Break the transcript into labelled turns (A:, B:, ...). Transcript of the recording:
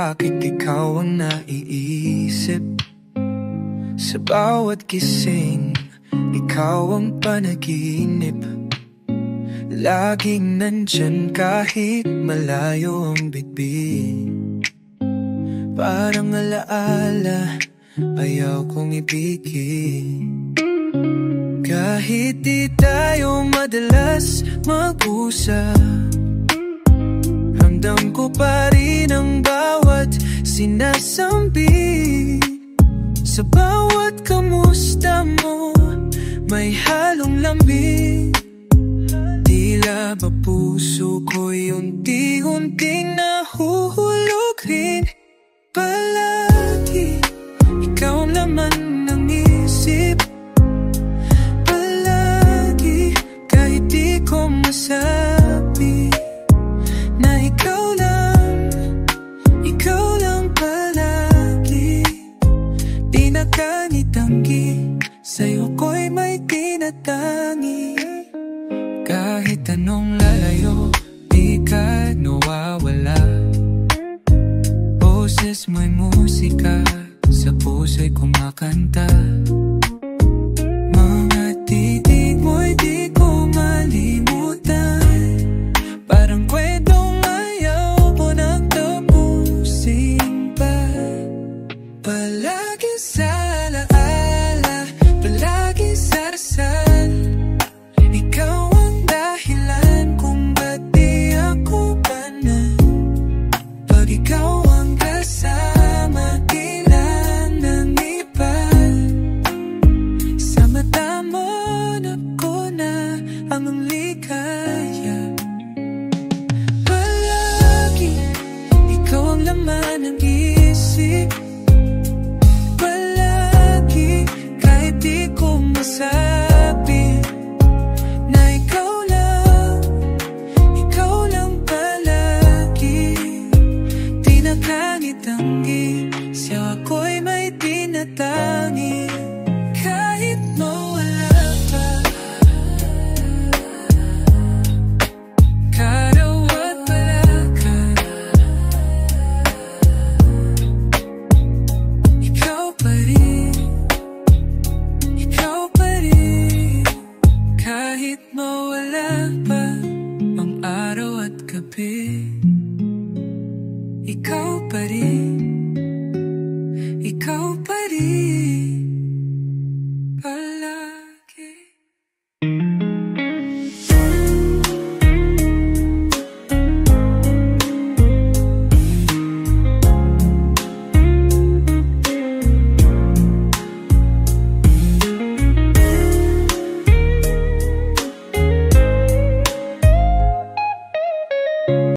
A: bakit ikaw ang naiisip. Sa bawat gising, ikaw ang panaginip. Laging nandyan kahit malayo ang bitbit. Parang alaala, ayaw kong ibigin. Kahit di tayo madalas mag-usap, ramdam ko pa rin ang bawat sinasambi. Sa bawat kamusta mo, may halong lamig. Tila ba puso ko'y unti-unting nahuhulugin. Palagi, ikaw ang laman ng isip. Palagi, kahit di ko masabi na ikaw lang palagi. Di na kanitanggi, sa'yo ko'y may tinatangi. Kahit anong lalayo, di ka nawawala. Boses mo'y musika, sa puso'y kumakanta. Mga titig mo'y di ko malimutan. Parang kwentong ayaw ko nang tapusin pa. Palagi sa alaala, palagi sa dasal. Ikaw ang dahilan kung ba't di ako banal. Pag ikaw ang kasama, tila ng iba. Sa mata mo ko na ang ligaya. Palagi, ikaw ang laman ng isip. Palagi, kahit di ko masabi na ikaw lang palagi. Di na kanitanggi, siya ako'y may tinatangi. Kahit mawala pa, karawat pala ka. Ikaw pa rin, ikaw pa rin. Kahit mawala pa ang araw at gabi, ikaw pa rin, ikaw pa rin.